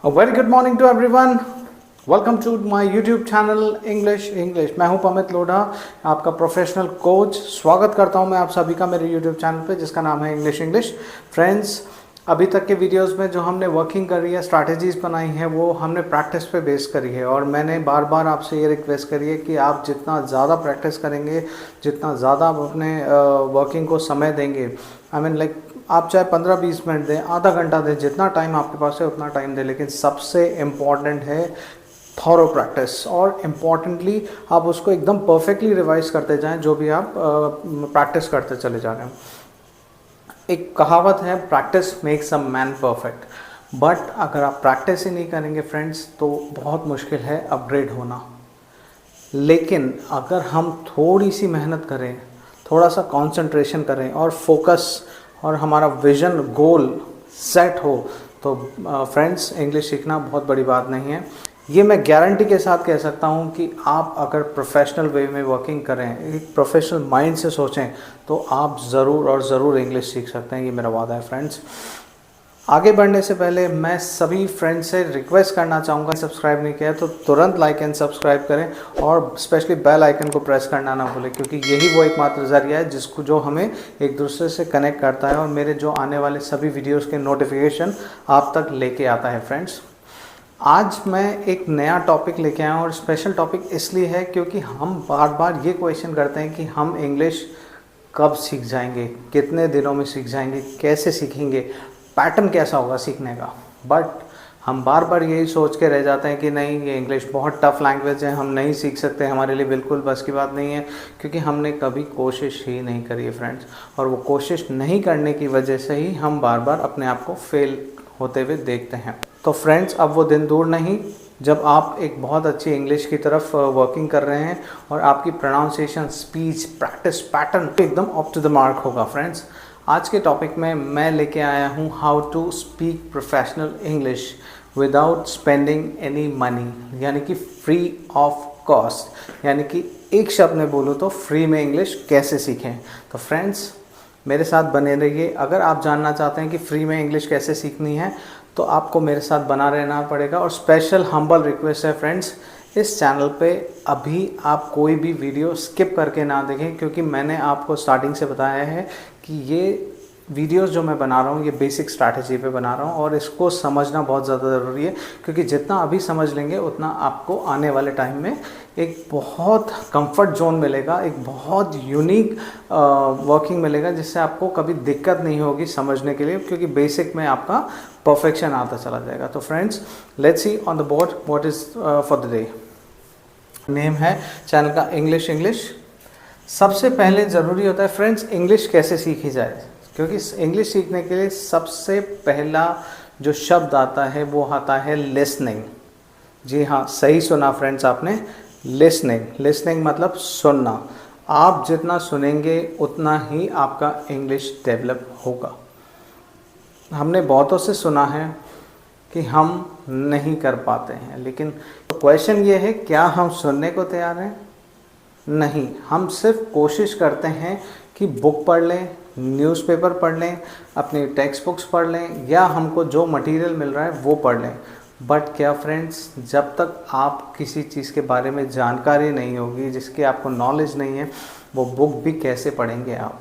Very good morning to everyone. Welcome to my YouTube channel English. मैं हूं पमित लोढ़ा, आपका professional coach. स्वागत करता हूं मैं आप सभी का मेरे यूट्यूब चैनल पे जिसका नाम है इंग्लिश। फ्रेंड्स, अभी तक के वीडियोस में जो हमने वर्किंग करी है, स्ट्रैटेजीज बनाई है, वो हमने प्रैक्टिस पे बेस करी है। और मैंने बार बार आपसे ये रिक्वेस्ट करी है कि आप जितना ज़्यादा प्रैक्टिस करेंगे, जितना ज़्यादा आप अपने वर्किंग को समय देंगे, आई मीन लाइक आप चाहे 15-20 मिनट दें, आधा घंटा दें, जितना टाइम आपके पास है उतना टाइम दें, लेकिन सबसे इम्पॉर्टेंट है थॉरो प्रैक्टिस। और इम्पॉर्टेंटली आप उसको एकदम परफेक्टली रिवाइज करते जाएं जो भी आप प्रैक्टिस करते चले जा रहे हैं। एक कहावत है, practice makes a man perfect. But अगर आप प्रैक्टिस ही नहीं करेंगे फ्रेंड्स, तो बहुत मुश्किल है अपग्रेड होना। लेकिन अगर हम थोड़ी सी मेहनत करें, थोड़ा सा कंसंट्रेशन करें और फोकस और हमारा विजन गोल सेट हो, तो फ्रेंड्स इंग्लिश सीखना बहुत बड़ी बात नहीं है। ये मैं गारंटी के साथ कह सकता हूँ कि आप अगर प्रोफेशनल वे में वर्किंग करें, एक प्रोफेशनल माइंड से सोचें, तो आप ज़रूर और ज़रूर इंग्लिश सीख सकते हैं। ये मेरा वादा है फ्रेंड्स। आगे बढ़ने से पहले मैं सभी फ्रेंड्स से रिक्वेस्ट करना चाहूँगा, सब्सक्राइब नहीं किया है तो तुरंत लाइक एंड सब्सक्राइब करें और स्पेशली बेल आइकन को प्रेस करना ना भूलें, क्योंकि यही वो एकमात्र ज़रिया है जिसको जो हमें एक दूसरे से कनेक्ट करता है और मेरे जो आने वाले सभी वीडियोज़ के नोटिफिकेशन आप तक लेके आता है। फ्रेंड्स, आज मैं एक नया टॉपिक लेके आया हूँ और स्पेशल टॉपिक इसलिए है क्योंकि हम बार बार ये क्वेश्चन करते हैं कि हम इंग्लिश कब सीख जाएंगे, कितने दिनों में सीख जाएंगे, कैसे सीखेंगे, पैटर्न कैसा होगा सीखने का। बट हम बार बार यही सोच के रह जाते हैं कि नहीं, ये इंग्लिश बहुत टफ लैंग्वेज है, हम नहीं सीख सकते, हमारे लिए बिल्कुल बस की बात नहीं है, क्योंकि हमने कभी कोशिश ही नहीं करी है फ्रेंड्स। और वो कोशिश नहीं करने की वजह से ही हम बार बार अपने आप को फेल होते हुए देखते हैं। तो फ्रेंड्स, अब वो दिन दूर नहीं जब आप एक बहुत अच्छी इंग्लिश की तरफ वर्किंग कर रहे हैं और आपकी प्रोनाउंसिएशन, स्पीच, प्रैक्टिस, पैटर्न एकदम अप टू द मार्क होगा। फ्रेंड्स, आज के टॉपिक में मैं लेके आया हूँ how to speak professional English without spending any money, यानी कि फ्री ऑफ कॉस्ट। यानी कि एक शब्द में बोलूँ तो फ्री में इंग्लिश कैसे सीखें। तो फ्रेंड्स, मेरे साथ बने रहिए। अगर आप जानना चाहते हैं कि फ्री में इंग्लिश कैसे सीखनी है, तो आपको मेरे साथ बना रहना पड़ेगा। और स्पेशल हम्बल रिक्वेस्ट है फ्रेंड्स, इस चैनल पे अभी आप कोई भी वीडियो स्किप करके ना देखें, क्योंकि मैंने आपको स्टार्टिंग से बताया है कि ये वीडियोस जो मैं बना रहा हूँ ये बेसिक स्ट्रैटेजी पे बना रहा हूँ और इसको समझना बहुत ज़्यादा ज़रूरी है, क्योंकि जितना अभी समझ लेंगे उतना आपको आने वाले टाइम में एक बहुत कंफर्ट जोन मिलेगा, एक बहुत यूनिक वर्किंग मिलेगा, जिससे आपको कभी दिक्कत नहीं होगी समझने के लिए, क्योंकि बेसिक में आपका परफेक्शन आता चला जाएगा। तो friends, let's see on the board what is for the day. Name है चैनल का इंग्लिश। सबसे पहले ज़रूरी होता है फ्रेंड्स, इंग्लिश कैसे सीखी जाए, क्योंकि इंग्लिश सीखने के लिए सबसे पहला जो शब्द आता है वो आता है लिसनिंग। जी हाँ, सही सुना फ्रेंड्स आपने, लिसनिंग मतलब सुनना। आप जितना सुनेंगे उतना ही आपका इंग्लिश डेवलप होगा। हमने बहुतों से सुना है कि हम नहीं कर पाते हैं, लेकिन क्वेश्चन ये है, क्या हम सुनने को तैयार हैं? नहीं, हम सिर्फ कोशिश करते हैं कि बुक पढ़ लें, न्यूज़पेपर पढ़ लें, अपनी टेक्स्ट बुक्स पढ़ लें, या हमको जो मटेरियल मिल रहा है वो पढ़ लें। बट क्या फ्रेंड्स, जब तक आप किसी चीज़ के बारे में जानकारी नहीं होगी, जिसकी आपको नॉलेज नहीं है, वो बुक भी कैसे पढ़ेंगे आप?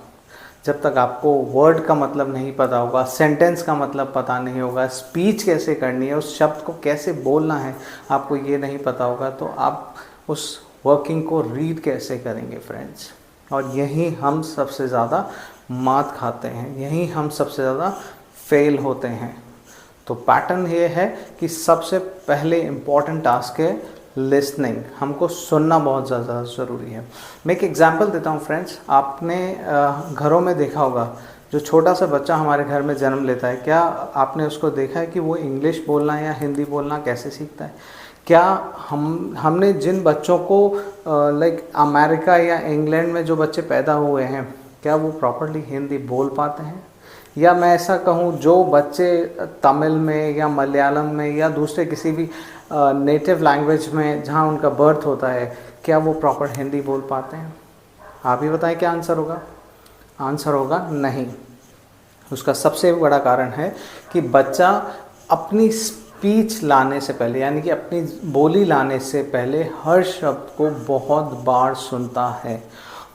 जब तक आपको वर्ड का मतलब नहीं पता होगा, सेंटेंस का मतलब पता नहीं होगा, स्पीच कैसे करनी है, उस शब्द को कैसे बोलना है, आपको ये नहीं पता होगा, तो आप उस वर्किंग को रीड कैसे करेंगे फ्रेंड्स? और यही हम सबसे ज़्यादा मात खाते हैं, यही हम सबसे ज़्यादा फेल होते हैं। तो पैटर्न ये है कि सबसे पहले इम्पॉर्टेंट टास्क है लिसनिंग। हमको सुनना बहुत ज़्यादा ज़रूरी है। मैं एक एग्जांपल देता हूँ फ्रेंड्स। आपने घरों में देखा होगा, जो छोटा सा बच्चा हमारे घर में जन्म लेता है, क्या आपने उसको देखा है कि वो इंग्लिश बोलना या हिंदी बोलना कैसे सीखता है? क्या हमने जिन बच्चों को लाइक अमेरिका या इंग्लैंड में जो बच्चे पैदा हुए हैं, क्या वो प्रॉपर्ली हिंदी बोल पाते हैं? या मैं ऐसा कहूँ, जो बच्चे तमिल में या मलयालम में या दूसरे किसी भी नेटिव लैंग्वेज में जहाँ उनका बर्थ होता है, क्या वो प्रॉपर हिंदी बोल पाते हैं? आप ही बताएं क्या आंसर होगा? आंसर होगा नहीं। उसका सबसे बड़ा कारण है कि बच्चा अपनी स्पीच लाने से पहले, यानी कि अपनी बोली लाने से पहले हर शब्द को बहुत बार सुनता है,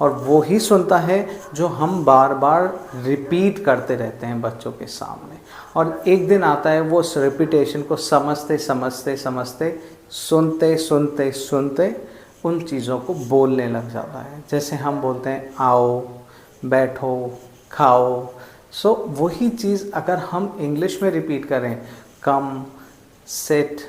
और वो ही सुनता है जो हम बार बार रिपीट करते रहते हैं बच्चों के सामने। और एक दिन आता है वो उस रिपीटेशन को समझते समझते समझते, सुनते सुनते सुनते उन चीज़ों को बोलने लग जाता है। जैसे हम बोलते हैं आओ, बैठो, खाओ। सो वही चीज़ अगर हम इंग्लिश में रिपीट करें, कम, सिट,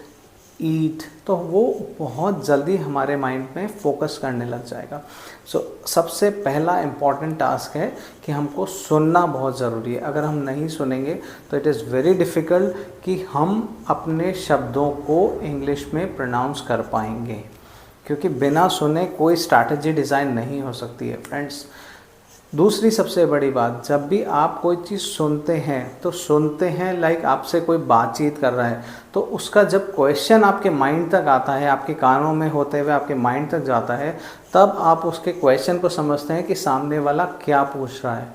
ईट, तो वो बहुत जल्दी हमारे माइंड में फोकस करने लग जाएगा। सो सबसे पहला इम्पॉर्टेंट टास्क है कि हमको सुनना बहुत ज़रूरी है। अगर हम नहीं सुनेंगे तो इट इज़ वेरी डिफ़िकल्ट कि हम अपने शब्दों को इंग्लिश में प्रोनाउंस कर पाएंगे, क्योंकि बिना सुने कोई स्ट्रैटेजी डिज़ाइन नहीं हो सकती है फ्रेंड्स। दूसरी सबसे बड़ी बात, जब भी आप कोई चीज़ सुनते हैं तो सुनते हैं लाइक आपसे कोई बातचीत कर रहा है, तो उसका जब क्वेश्चन आपके माइंड तक आता है, आपके कानों में होते हुए आपके माइंड तक जाता है, तब आप उसके क्वेश्चन को समझते हैं कि सामने वाला क्या पूछ रहा है।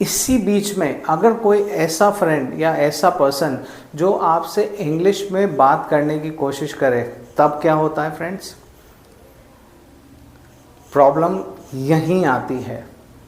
इसी बीच में अगर कोई ऐसा फ्रेंड या ऐसा पर्सन जो आपसे इंग्लिश में बात करने की कोशिश करे, तब क्या होता है फ्रेंड्स? प्रॉब्लम यहीं आती है।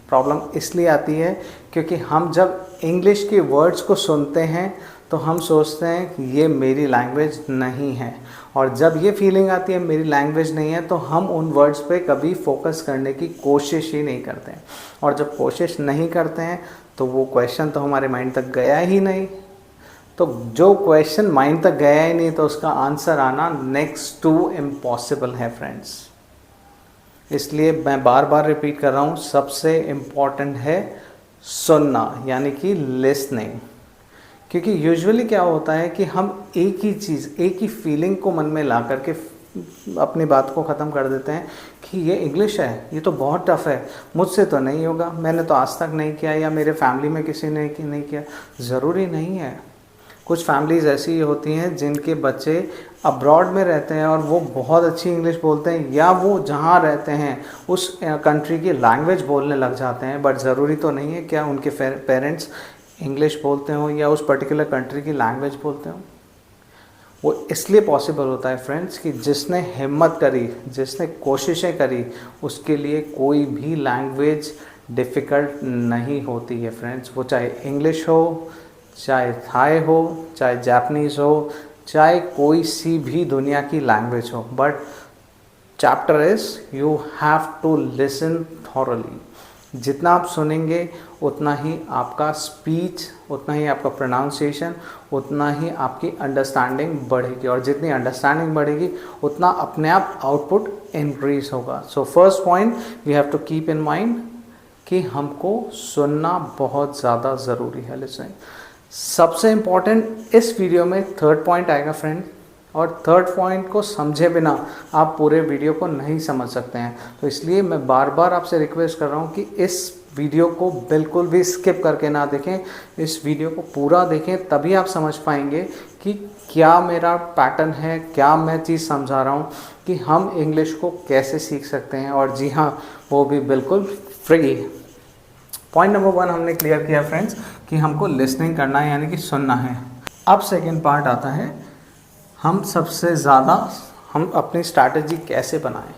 प्रॉब्लम इसलिए आती है क्योंकि हम जब इंग्लिश के वर्ड्स को सुनते हैं तो हम सोचते हैं कि ये मेरी लैंग्वेज नहीं है, और जब ये फीलिंग आती है मेरी लैंग्वेज नहीं है, तो हम उन वर्ड्स पे कभी फोकस करने की कोशिश ही नहीं करते हैं। और जब कोशिश नहीं करते हैं तो वो क्वेश्चन तो हमारे माइंड तक गया ही नहीं। तो जो क्वेश्चन माइंड तक गया ही नहीं तो उसका आंसर आना नेक्स्ट टू इम्पॉसिबल है फ्रेंड्स। इसलिए मैं बार बार रिपीट कर रहा हूँ, सबसे इम्पॉर्टेंट है सुनना, यानी कि लिसनिंग। क्योंकि यूजुअली क्या होता है कि हम एक ही चीज़, एक ही फीलिंग को मन में ला करके अपनी बात को ख़त्म कर देते हैं कि ये इंग्लिश है, ये तो बहुत टफ है, मुझसे तो नहीं होगा, मैंने तो आज तक नहीं किया, या मेरे फैमिली में किसी ने नहीं किया। ज़रूरी नहीं है। कुछ फैमिलीज़ ऐसी होती हैं जिनके बच्चे अब्रॉड में रहते हैं और वो बहुत अच्छी इंग्लिश बोलते हैं, या वो जहाँ रहते हैं उस कंट्री की लैंग्वेज बोलने लग जाते हैं, बट ज़रूरी तो नहीं है क्या उनके पेरेंट्स इंग्लिश बोलते हो या उस पर्टिकुलर कंट्री की लैंग्वेज बोलते हो। वो इसलिए पॉसिबल होता है फ्रेंड्स कि जिसने हिम्मत करी, जिसने कोशिशें करी, उसके लिए कोई भी लैंग्वेज डिफ़िकल्ट नहीं होती है फ्रेंड्स। वो चाहे इंग्लिश हो, चाहे थाई हो, चाहे जापानीज़ हो, चाहे कोई सी भी दुनिया की लैंग्वेज हो, but chapter is you have to listen thoroughly. जितना आप सुनेंगे उतना ही आपका स्पीच, उतना ही आपका प्रोनाउंसिएशन, उतना ही आपकी अंडरस्टैंडिंग बढ़ेगी, और जितनी अंडरस्टैंडिंग बढ़ेगी उतना अपने आप आउटपुट इंक्रीज होगा। So first point we have to keep in mind कि हमको सुनना बहुत ज़्यादा ज़रूरी है, लिसनिंग। सबसे इम्पॉर्टेंट इस वीडियो में थर्ड पॉइंट आएगा फ्रेंड, और थर्ड पॉइंट को समझे बिना आप पूरे वीडियो को नहीं समझ सकते हैं। तो इसलिए मैं बार बार आपसे रिक्वेस्ट कर रहा हूँ कि इस वीडियो को बिल्कुल भी स्किप करके ना देखें, इस वीडियो को पूरा देखें, तभी आप समझ पाएंगे कि क्या मेरा पैटर्न है, क्या मैं चीज़ समझा रहा हूँ, कि हम इंग्लिश को कैसे सीख सकते हैं, और जी हाँ, वो भी बिल्कुल फ्री। पॉइंट नंबर 1 हमने क्लियर किया फ्रेंड्स कि हमको लिसनिंग करना है, यानी कि सुनना है। अब सेकेंड पार्ट आता है, हम सबसे ज़्यादा हम अपनी स्ट्रैटेजी कैसे बनाएं।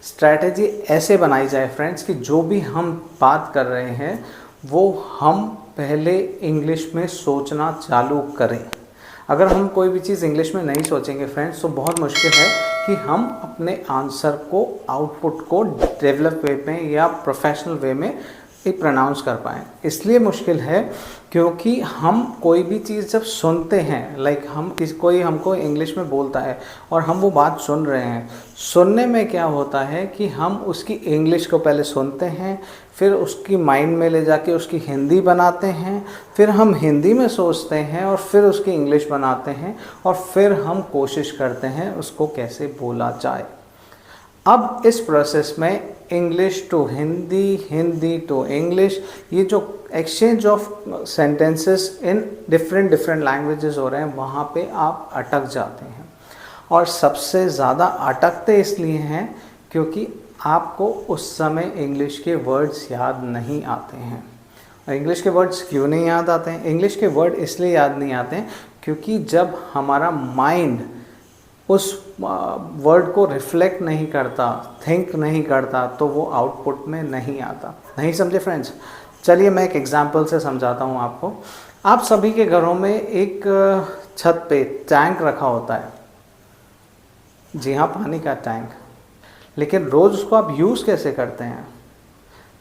स्ट्रैटेजी ऐसे बनाई जाए फ्रेंड्स कि जो भी हम बात कर रहे हैं वो हम पहले इंग्लिश में सोचना चालू करें। अगर हम कोई भी चीज़ इंग्लिश में नहीं सोचेंगे फ्रेंड्स तो बहुत मुश्किल है कि हम अपने आंसर को, आउटपुट को डेवलप वे में या प्रोफेशनल वे में प्रोनाउंस कर पाएँ। इसलिए मुश्किल है क्योंकि हम कोई भी चीज़ जब सुनते हैं, लाइक कोई हमको इंग्लिश में बोलता है और हम वो बात सुन रहे हैं, सुनने में क्या होता है कि हम उसकी इंग्लिश को पहले सुनते हैं, फिर उसकी माइंड में ले जाके उसकी हिंदी बनाते हैं, फिर हम हिंदी में सोचते हैं और फिर उसकी इंग्लिश बनाते हैं, और फिर हम कोशिश करते हैं उसको कैसे बोला जाए। अब इस प्रोसेस में English to Hindi, Hindi to English, ये जो exchange of sentences in different languages हो रहे हैं, वहाँ पे आप अटक जाते हैं। और सबसे ज़्यादा अटकते इसलिए हैं क्योंकि आपको उस समय इंग्लिश के वर्ड्स याद नहीं आते हैं। और इंग्लिश के वर्ड्स क्यों नहीं याद आते हैं? इंग्लिश के वर्ड इसलिए याद नहीं आते हैं क्योंकि जब हमारा माइंड उस वर्ड को रिफ्लेक्ट नहीं करता, थिंक नहीं करता, तो वो आउटपुट में नहीं आता। नहीं समझे फ्रेंड्स? चलिए मैं एक एग्जांपल से समझाता हूँ आपको। आप सभी के घरों में एक छत पे टैंक रखा होता है, जी हाँ, पानी का टैंक। लेकिन रोज़ उसको आप यूज़ कैसे करते हैं?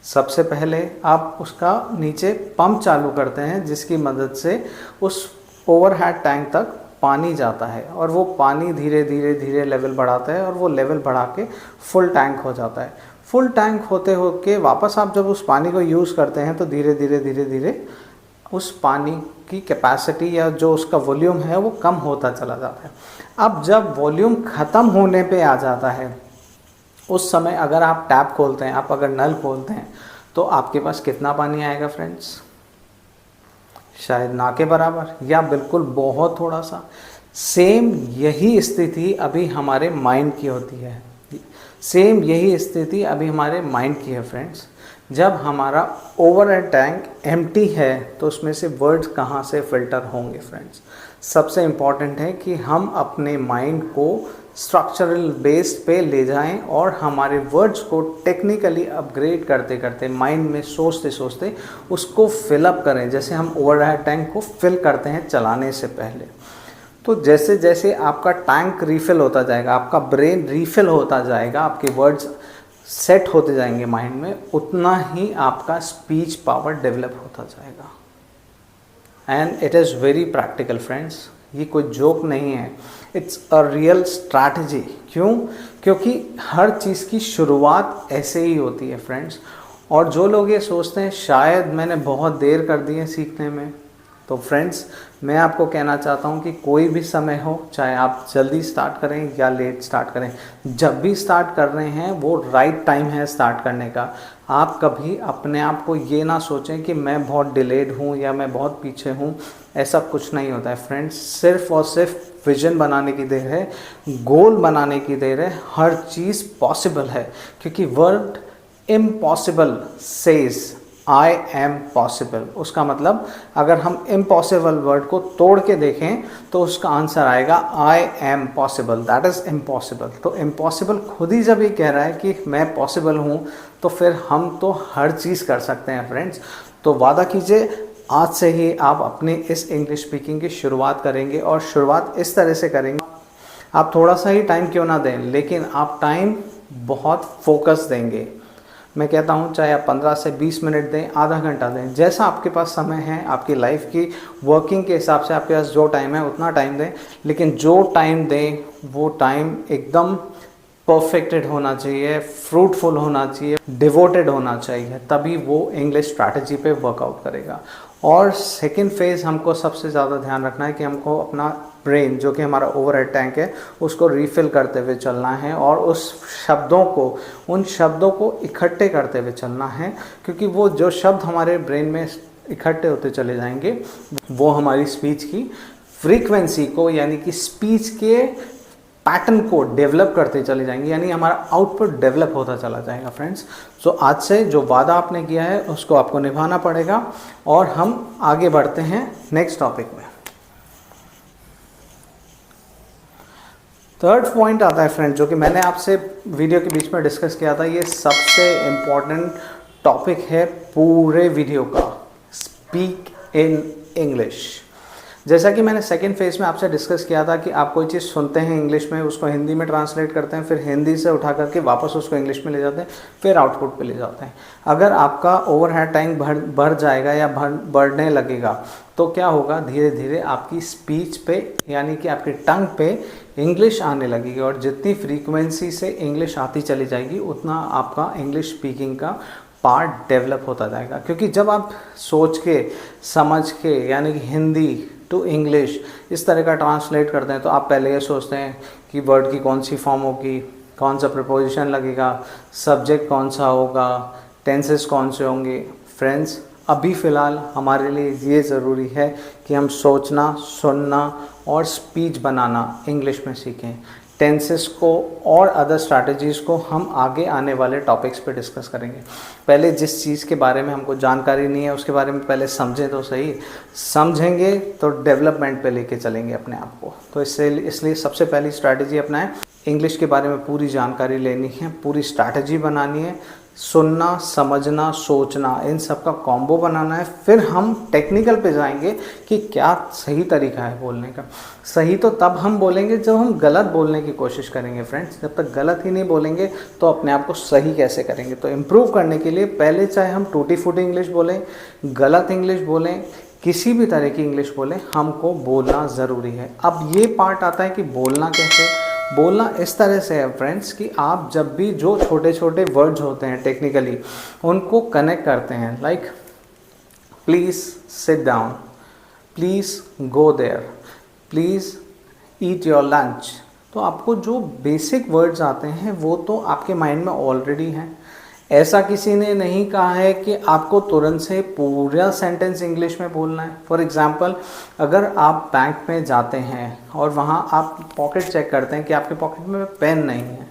सबसे पहले आप उसका नीचे पंप चालू करते हैं, जिसकी मदद से उस ओवरहेड टैंक तक पानी जाता है, और वो पानी धीरे धीरे धीरे लेवल बढ़ाता है, और वो लेवल बढ़ा के फुल टैंक हो जाता है। फुल टैंक होते होके वापस आप जब उस पानी को यूज़ करते हैं तो धीरे धीरे धीरे धीरे उस पानी की कैपेसिटी या जो उसका वॉल्यूम है वो कम होता चला जाता है। अब जब वॉल्यूम ख़त्म होने पे आ जाता है, उस समय अगर आप टैप खोलते हैं, आप अगर नल खोलते हैं, तो आपके पास कितना पानी आएगा फ्रेंड्स? शायद ना के बराबर, या बिल्कुल बहुत थोड़ा सा। सेम यही स्थिति अभी हमारे माइंड की होती है। सेम यही स्थिति अभी हमारे माइंड की है फ्रेंड्स। जब हमारा ओवरहेड टैंक एम्प्टी है तो उसमें से वर्ड्स कहाँ से फिल्टर होंगे फ्रेंड्स? सबसे इम्पॉर्टेंट है कि हम अपने माइंड को स्ट्रक्चरल बेस्ड पे ले जाएं और हमारे वर्ड्स को टेक्निकली अपग्रेड करते करते, माइंड में सोचते सोचते उसको फिलअप करें, जैसे हम ओवरहेड टैंक को फिल करते हैं चलाने से पहले। तो जैसे जैसे आपका टैंक रिफ़िल होता जाएगा, आपका ब्रेन रिफ़िल होता जाएगा, आपके वर्ड्स सेट होते जाएंगे माइंड में, उतना ही आपका स्पीच पावर डेवलप होता जाएगा। And it is very practical friends, ये कोई जोक नहीं है, इट्स अ रियल स्ट्रैटेजी। क्यों? क्योंकि हर चीज़ की शुरुआत ऐसे ही होती है फ्रेंड्स। और जो लोग ये सोचते हैं शायद मैंने बहुत देर कर दी है सीखने में, तो फ्रेंड्स मैं आपको कहना चाहता हूँ कि कोई भी समय हो, चाहे आप जल्दी स्टार्ट करें या लेट स्टार्ट करें, जब भी स्टार्ट कर रहे हैं वो राइट टाइम है स्टार्ट करने का। आप कभी अपने आप को ये ना सोचें कि मैं बहुत डिलेड हूँ या मैं बहुत पीछे हूँ, ऐसा कुछ नहीं होता है फ्रेंड्स। सिर्फ और सिर्फ विजन बनाने की देर है, गोल बनाने की देर है, हर चीज़ पॉसिबल है। क्योंकि word impossible says I am possible, उसका मतलब अगर हम इम्पॉसिबल वर्ड को तोड़ के देखें तो उसका आंसर आएगा I am possible, that is impossible. तो इम्पॉसिबल खुद ही जब ये कह रहा है कि मैं पॉसिबल हूँ, तो फिर हम तो हर चीज़ कर सकते हैं फ्रेंड्स। तो वादा कीजिए आज से ही आप अपनी इस इंग्लिश स्पीकिंग की शुरुआत करेंगे, और शुरुआत इस तरह से करेंगे, आप थोड़ा सा ही टाइम क्यों ना दें, लेकिन आप टाइम बहुत फोकस देंगे। मैं कहता हूँ चाहे आप 15 से 20 मिनट दें, आधा घंटा दें, जैसा आपके पास समय है, आपकी लाइफ की वर्किंग के हिसाब से आपके पास जो टाइम है उतना टाइम दें। लेकिन जो टाइम दें वो टाइम एकदम परफेक्टेड होना चाहिए, फ्रूटफुल होना चाहिए, डिवोटेड होना चाहिए, तभी वो इंग्लिश स्ट्रैटेजी पे वर्कआउट करेगा। और सेकंड फेज़ हमको सबसे ज़्यादा ध्यान रखना है कि हमको अपना ब्रेन, जो कि हमारा ओवरहेड टैंक है, उसको रीफ़िल करते हुए चलना है, और उन शब्दों को इकट्ठे करते हुए चलना है। क्योंकि वो जो शब्द हमारे ब्रेन में इकट्ठे होते चले जाएंगे, वो हमारी स्पीच की फ्रीक्वेंसी को, यानी कि स्पीच के पैटर्न को डेवलप करते चले जाएंगे, यानी हमारा आउटपुट डेवलप होता चला जाएगा फ्रेंड्स। सो आज से जो वादा आपने किया है उसको आपको निभाना पड़ेगा, और हम आगे बढ़ते हैं नेक्स्ट टॉपिक में। थर्ड पॉइंट आता है फ्रेंड्स, जो कि मैंने आपसे वीडियो के बीच में डिस्कस किया था, ये सबसे इम्पॉर्टेंट टॉपिक है पूरे वीडियो का, स्पीक इन इंग्लिश। जैसा कि मैंने सेकंड फेज में आपसे डिस्कस किया था कि आप कोई चीज़ सुनते हैं इंग्लिश में, उसको हिंदी में ट्रांसलेट करते हैं, फिर हिंदी से उठा करके वापस उसको इंग्लिश में ले जाते हैं, फिर आउटपुट पे ले जाते हैं। अगर आपका ओवरहेड टाइम बढ़ जाएगा या बढ़ने लगेगा, तो क्या होगा, धीरे धीरे आपकी स्पीच पे, यानी कि आपकी टंग पे इंग्लिश आने लगेगी, और जितनी फ्रीक्वेंसी से इंग्लिश आती चली जाएगी उतना आपका इंग्लिश स्पीकिंग का पार्ट डेवलप होता जाएगा। क्योंकि जब आप सोच के समझ के, यानी कि हिंदी टू इंग्लिश इस तरह का ट्रांसलेट करते हैं, तो आप पहले ये सोचते हैं कि वर्ड की कौन सी फॉर्म होगी, कौन सा प्रीपोजिशन लगेगा, सब्जेक्ट कौन सा होगा, टेंसेस कौन से होंगे। फ्रेंड्स अभी फ़िलहाल हमारे लिए ये ज़रूरी है कि हम सोचना, सुनना और स्पीच बनाना इंग्लिश में सीखें। टेंसेस को और अदर स्ट्रैटेजीज़ को हम आगे आने वाले टॉपिक्स पे डिस्कस करेंगे। पहले जिस चीज़ के बारे में हमको जानकारी नहीं है उसके बारे में पहले समझें तो सही, समझेंगे तो डेवलपमेंट पे लेके चलेंगे अपने आप को। तो इसलिए सबसे पहली स्ट्रैटेजी अपनाएं, इंग्लिश के बारे में पूरी जानकारी लेनी है, पूरी स्ट्रैटेजी बनानी है, सुनना, समझना, सोचना, इन सब का कॉम्बो बनाना है। फिर हम टेक्निकल पे जाएंगे कि क्या सही तरीका है बोलने का। सही तो तब हम बोलेंगे जब हम गलत बोलने की कोशिश करेंगे फ्रेंड्स। जब तक गलत ही नहीं बोलेंगे तो अपने आप को सही कैसे करेंगे। तो इम्प्रूव करने के लिए पहले चाहे हम टूटी फूटी इंग्लिश बोलें, गलत इंग्लिश बोलें, किसी भी तरह की इंग्लिश बोलें, हमको बोलना ज़रूरी है। अब ये पार्ट आता है कि बोलना कैसे। बोलना इस तरह से है फ्रेंड्स कि आप जब भी जो छोटे छोटे वर्ड्स होते हैं टेक्निकली उनको कनेक्ट करते हैं, like please sit down, please go there, please eat your lunch. तो आपको जो बेसिक वर्ड्स आते हैं वो तो आपके माइंड में ऑलरेडी हैं। ऐसा किसी ने नहीं कहा है कि आपको तुरंत से पूरा सेंटेंस इंग्लिश में बोलना है। फॉर एग्जांपल, अगर आप बैंक में जाते हैं और वहाँ आप पॉकेट चेक करते हैं कि आपके पॉकेट में पेन नहीं है,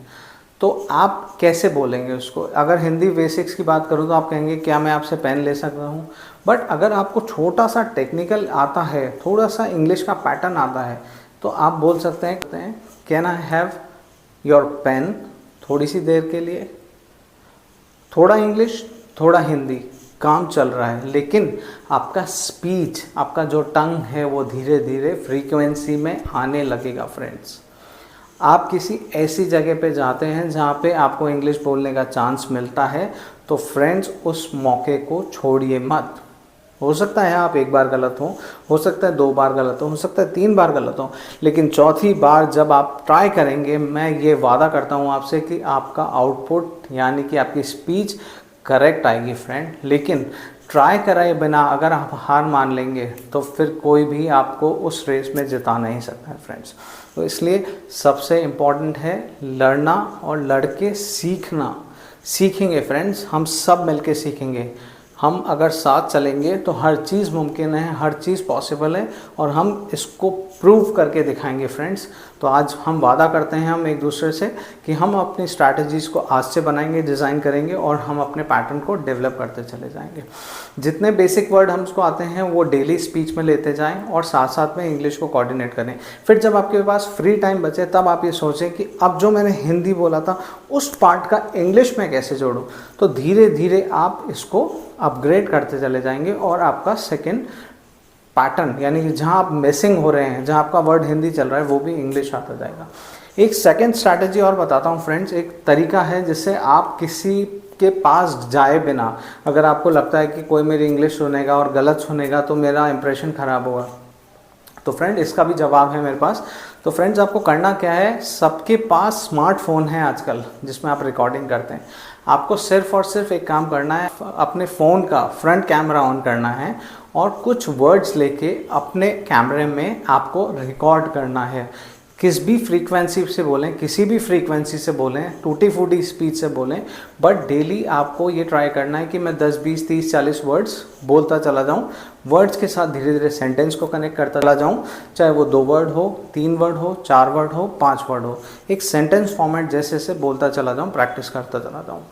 तो आप कैसे बोलेंगे उसको। अगर हिंदी बेसिक्स की बात करूँ तो आप कहेंगे क्या मैं आपसे पेन ले सकता हूँ। बट अगर आपको छोटा सा टेक्निकल आता है, थोड़ा सा इंग्लिश का पैटर्न आता है, तो आप बोल सकते हैं can I have your pen, थोड़ी सी देर के लिए। थोड़ा इंग्लिश थोड़ा हिंदी काम चल रहा है, लेकिन आपका स्पीच, आपका जो टंग है वो धीरे धीरे फ्रीक्वेंसी में आने लगेगा फ्रेंड्स। आप किसी ऐसी जगह पे जाते हैं जहाँ पे आपको इंग्लिश बोलने का चांस मिलता है, तो फ्रेंड्स उस मौके को छोड़िए मत। हो सकता है आप एक बार गलत हो सकता है 2 बार गलत हो सकता है 3 बार गलत हो, लेकिन चौथी बार जब आप ट्राई करेंगे, मैं ये वादा करता हूँ आपसे कि आपका आउटपुट यानी कि आपकी स्पीच करेक्ट आएगी फ्रेंड। लेकिन ट्राई कराए बिना अगर आप हार मान लेंगे तो फिर कोई भी आपको उस रेस में जिता नहीं सकता है फ्रेंड्स। तो इसलिए सबसे इम्पॉर्टेंट है लड़ना और लड़के सीखना। सीखेंगे फ्रेंड्स, हम सब मिलके सीखेंगे। हम अगर साथ चलेंगे तो हर चीज़ मुमकिन है, हर चीज़ पॉसिबल है और हम इसको प्रूव करके दिखाएंगे फ्रेंड्स। तो आज हम वादा करते हैं हम एक दूसरे से कि हम अपनी स्ट्रैटेजीज़ को आज से बनाएंगे, डिज़ाइन करेंगे और हम अपने पैटर्न को डेवलप करते चले जाएंगे। जितने बेसिक वर्ड हमको आते हैं वो डेली स्पीच में लेते जाएं और साथ साथ में इंग्लिश को कोऑर्डिनेट करें। फिर जब आपके पास फ्री टाइम बचे तब आप ये सोचें कि अब जो मैंने हिंदी बोला था उस पार्ट का इंग्लिश में कैसे जोड़ूँ। तो धीरे धीरे आप इसको अपग्रेड करते चले जाएंगे और आपका सेकंड पैटर्न यानी कि जहाँ आप मिसिंग हो रहे हैं, जहाँ आपका वर्ड हिंदी चल रहा है, वो भी इंग्लिश आता जाएगा। एक सेकंड स्ट्रैटेजी और बताता हूँ फ्रेंड्स, एक तरीका है जिससे आप किसी के पास जाए बिना, अगर आपको लगता है कि कोई मेरी इंग्लिश सुनेगा और गलत सुनेगा तो मेरा इंप्रेशन ख़राब होगा, तो फ्रेंड इसका भी जवाब है मेरे पास। तो फ्रेंड्स आपको करना क्या है, सबके पास स्मार्टफोन है आजकल जिसमें आप रिकॉर्डिंग करते हैं। आपको सिर्फ और सिर्फ एक काम करना है, अपने फ़ोन का फ्रंट कैमरा ऑन करना है और कुछ वर्ड्स लेके अपने कैमरे में आपको रिकॉर्ड करना है। किस भी फ्रीक्वेंसी से बोलें, किसी भी फ्रीक्वेंसी से बोलें, टूटी फूटी स्पीच से बोलें, बट डेली आपको ये ट्राई करना है कि मैं 10, 20, 30, 40 वर्ड्स बोलता चला जाऊं। वर्ड्स के साथ धीरे धीरे सेंटेंस को कनेक्ट करता चला जाऊं, चाहे वो 2 वर्ड हो, 3 वर्ड हो, 4 वर्ड हो, 5 वर्ड हो, एक सेंटेंस फॉर्मेट जैसे बोलता चला जाऊँ, प्रैक्टिस करता चला जाऊँ।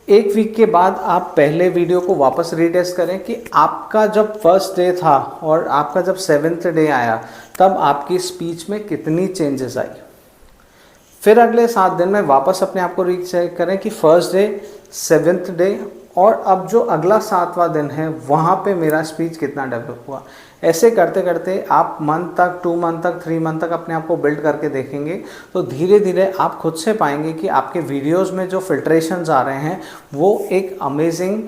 एक वीक के बाद आप पहले वीडियो को वापस रीटेस्ट करें कि आपका जब फर्स्ट डे था और आपका जब 7th डे आया तब आपकी स्पीच में कितनी चेंजेस आई। फिर अगले 7 दिन में वापस अपने आप को रीचेक करें कि फर्स्ट डे, 7th डे और अब जो अगला 7वां दिन है वहाँ पे मेरा स्पीच कितना डेवलप हुआ। ऐसे करते करते आप मंथ तक, 2 मंथ तक, 3 मंथ तक अपने आप को बिल्ड करके देखेंगे तो धीरे धीरे आप खुद से पाएंगे कि आपके वीडियोस में जो फिल्ट्रेशंस आ रहे हैं वो एक अमेजिंग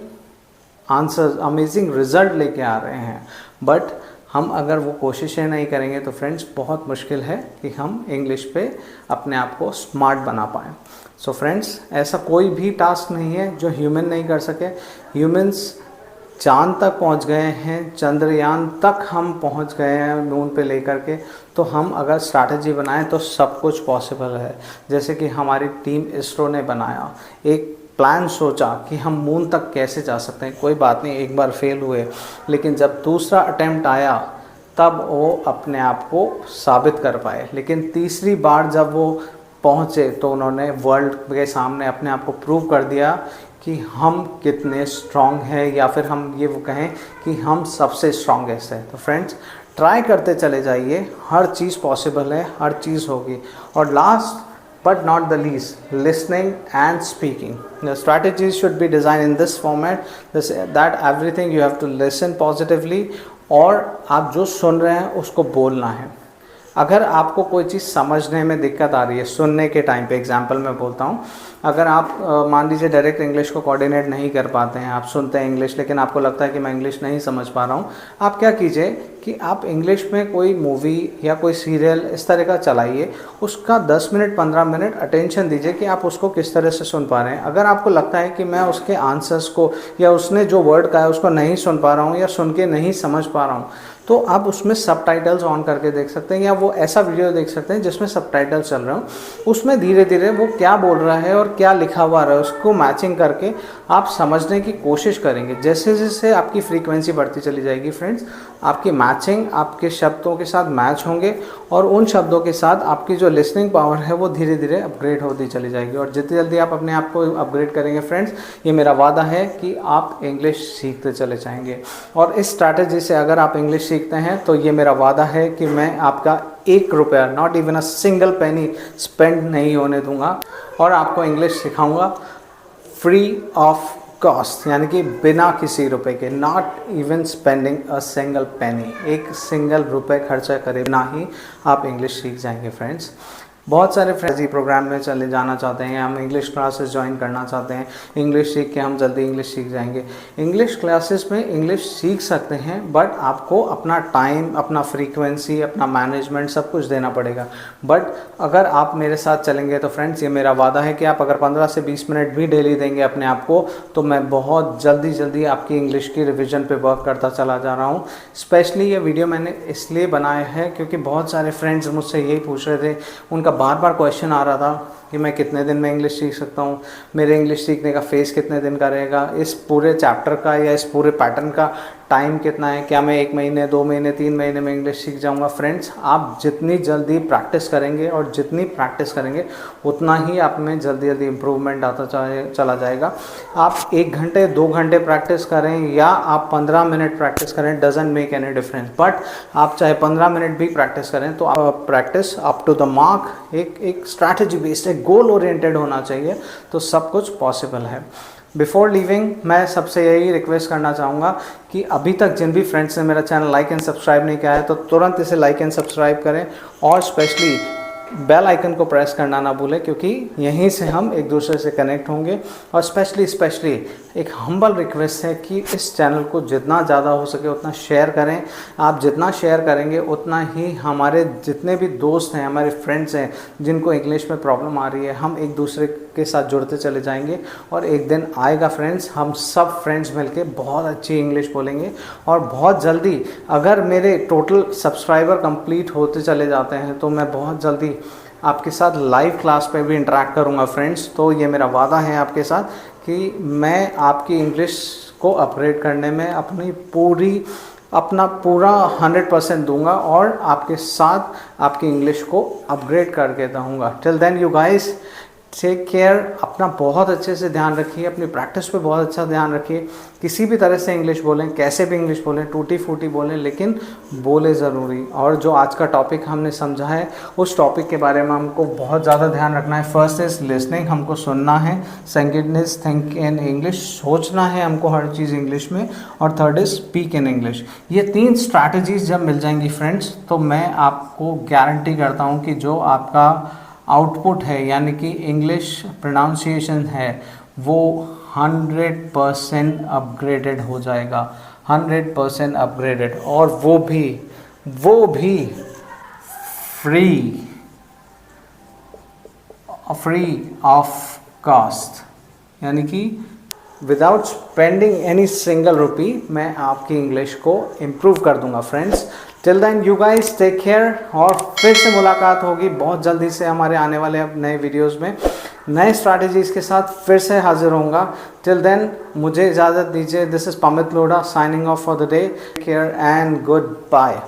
आंसर्स, अमेजिंग रिजल्ट लेके आ रहे हैं। बट हम अगर वो कोशिशें नहीं करेंगे तो फ्रेंड्स बहुत मुश्किल है कि हम इंग्लिश पे अपने आप को स्मार्ट बना पाएँ। सो फ्रेंड्स ऐसा कोई भी टास्क नहीं है जो ह्यूमन नहीं कर सके। ह्यूमंस चांद तक पहुंच गए हैं, चंद्रयान तक हम पहुंच गए हैं मून पे लेकर के। तो हम अगर स्ट्रैटेजी बनाएं तो सब कुछ पॉसिबल है। जैसे कि हमारी टीम इसरो ने बनाया, एक प्लान सोचा कि हम मून तक कैसे जा सकते हैं। कोई बात नहीं, एक बार फेल हुए, लेकिन जब दूसरा अटेम्प्ट आया तब वो अपने आप को साबित कर पाए। लेकिन तीसरी बार जब वो पहुँचे तो उन्होंने वर्ल्ड के सामने अपने आप को प्रूव कर दिया कि हम कितने स्ट्रॉन्ग हैं, या फिर हम ये वो कहें कि हम सबसे स्ट्रॉन्गेस्ट है। तो फ्रेंड्स ट्राई करते चले जाइए, हर चीज़ पॉसिबल है, हर चीज़ होगी। और last but not the least, listening and speaking. The strategies should be designed in this format, that everything you have to listen positively, और आप जो सुन रहे हैं उसको बोलना है। अगर आपको कोई चीज़ समझने में दिक्कत आ रही है सुनने के टाइम पे, एग्जांपल मैं बोलता हूँ, अगर आप मान लीजिए डायरेक्ट इंग्लिश को कोऑर्डिनेट नहीं कर पाते हैं, आप सुनते हैं इंग्लिश लेकिन आपको लगता है कि मैं इंग्लिश नहीं समझ पा रहा हूँ, आप क्या कीजिए कि आप इंग्लिश में कोई मूवी या कोई सीरियल इस तरह का चलाइए, उसका 10 मिनट 15 मिनट अटेंशन दीजिए कि आप उसको किस तरह से सुन पा रहे हैं। अगर आपको लगता है कि मैं उसके आंसर्स को या उसने जो वर्ड कहा है उसको नहीं सुन पा रहा हूँ या सुन के नहीं समझ पा रहा हूँ, तो आप उसमें सबटाइटल्स ऑन करके देख सकते हैं, या वो ऐसा वीडियो देख सकते हैं जिसमें सबटाइटल्स चल रहे हो। उसमें धीरे धीरे वो क्या बोल रहा है और क्या लिखा हुआ है उसको मैचिंग करके आप समझने की कोशिश करेंगे। जैसे जैसे आपकी फ्रीक्वेंसी बढ़ती चली जाएगी फ्रेंड्स, आपकी मैचिंग आपके शब्दों के साथ मैच होंगे, और उन शब्दों के साथ आपकी जो लिसनिंग पावर है वो धीरे धीरे अपग्रेड होती चली जाएगी। और जितनी जल्दी आप अपने आप को अपग्रेड करेंगे फ्रेंड्स, ये मेरा वादा है कि आप इंग्लिश सीखते चले जाएंगे। और इस स्ट्रैटेजी से अगर आप इंग्लिश सीखते हैं तो ये मेरा वादा है कि मैं आपका 1 रुपया, not even a single penny spend नहीं होने दूंगा, और आपको इंग्लिश सिखाऊंगा फ्री ऑफ कॉस्ट, यानी कि बिना किसी रुपए के, not even spending a single penny, एक सिंगल रुपए खर्चा करे बिना ही आप इंग्लिश सीख जाएंगे फ्रेंड्स। बहुत सारे फ्रेंड्स प्रोग्राम में चले जाना चाहते हैं, हम इंग्लिश क्लासेस ज्वाइन करना चाहते हैं, इंग्लिश सीख के हम जल्दी इंग्लिश सीख जाएंगे। इंग्लिश क्लासेस में इंग्लिश सीख सकते हैं, बट आपको अपना टाइम, अपना फ्रीक्वेंसी, अपना मैनेजमेंट सब कुछ देना पड़ेगा। बट अगर आप मेरे साथ चलेंगे तो फ्रेंड्स, ये मेरा वादा है कि आप अगर 15 से 20 मिनट भी डेली देंगे अपने आप को, तो मैं बहुत जल्दी आपकी इंग्लिश की रिविज़न पे वर्क करता चला जा रहा हूँ। स्पेशली ये वीडियो मैंने इसलिए बनाया है क्योंकि बहुत सारे फ्रेंड्स मुझसे यही पूछ रहे थे, उनका बार बार क्वेश्चन आ रहा था कि मैं कितने दिन में इंग्लिश सीख सकता हूँ, मेरे इंग्लिश सीखने का फेज़ कितने दिन का रहेगा, इस पूरे चैप्टर का या इस पूरे पैटर्न का टाइम कितना है, क्या मैं 1 महीने 2 महीने 3 महीने में इंग्लिश सीख जाऊँगा। फ्रेंड्स, आप जितनी जल्दी प्रैक्टिस करेंगे और जितनी प्रैक्टिस करेंगे उतना ही आप में जल्दी इम्प्रूवमेंट आता चला जाएगा। आप 1 घंटे 2 घंटे प्रैक्टिस करें या आप 15 मिनट प्रैक्टिस करें, doesn't make any difference. But आप चाहे 15 मिनट भी प्रैक्टिस करें तो आप practice up to the mark, एक स्ट्रैटेजी बेस्ड, एक गोल ओरिएंटेड होना चाहिए, तो सब कुछ पॉसिबल है। बिफोर लीविंग मैं सबसे यही रिक्वेस्ट करना चाहूँगा कि अभी तक जिन भी फ्रेंड्स ने मेरा चैनल लाइक एंड सब्सक्राइब नहीं किया है तो तुरंत इसे लाइक एंड सब्सक्राइब करें, और स्पेशली बेल आइकन को प्रेस करना ना भूलें, क्योंकि यहीं से हम एक दूसरे से कनेक्ट होंगे। और स्पेशली एक हम्बल रिक्वेस्ट है कि इस चैनल को जितना ज़्यादा हो सके उतना शेयर करें। आप जितना शेयर करेंगे उतना ही हमारे जितने भी दोस्त हैं, हमारे फ्रेंड्स हैं जिनको इंग्लिश में प्रॉब्लम आ रही है, हम एक दूसरे के साथ जुड़ते चले जाएंगे। और एक दिन आएगा फ्रेंड्स, हम सब फ्रेंड्स मिलके बहुत अच्छी इंग्लिश बोलेंगे। और बहुत जल्दी अगर मेरे टोटल सब्सक्राइबर कंप्लीट होते चले जाते हैं तो मैं बहुत जल्दी आपके साथ लाइव क्लास पे भी इंटरेक्ट करूंगा फ्रेंड्स। तो ये मेरा वादा है आपके साथ कि मैं आपकी इंग्लिश को अपग्रेड करने में अपना पूरा 100% दूंगा, और आपके साथ आपकी इंग्लिश को अपग्रेड करके दूंगा। Till then you guys take care, अपना बहुत अच्छे से ध्यान रखिए, अपनी प्रैक्टिस पे बहुत अच्छा ध्यान रखिए। किसी भी तरह से इंग्लिश बोलें, कैसे भी इंग्लिश बोलें, टूटी फूटी बोलें, लेकिन बोले ज़रूरी। और जो आज का टॉपिक हमने समझा है उस टॉपिक के बारे में हमको बहुत ज़्यादा ध्यान रखना है। फर्स्ट इज़ लिसनिंग, हमको सुनना है। Second is think in English, सोचना है हमको हर चीज़ इंग्लिश में। और third is speak in English. ये 3 स्ट्रैटेजीज जब मिल जाएंगी फ्रेंड्स, तो मैं आपको गारंटी करता हूँ कि जो आपका आउटपुट है, यानी कि इंग्लिश प्रोनाउंसिएशन है, वो 100% अपग्रेडेड हो जाएगा, 100% अपग्रेडेड। और वो भी फ्री ऑफ कॉस्ट, यानी कि without spending any single rupee मैं आपकी इंग्लिश को इम्प्रूव कर दूंगा friends. Till then you guys take care, और फिर से मुलाकात होगी बहुत जल्दी से हमारे आने वाले नए वीडियोस में नए स्ट्रैटेजीज के साथ फिर से हाजिर होऊंगा। टिल देन मुझे इजाज़त दीजिए। This is Pamit Lodha signing off for the day. Care and good bye.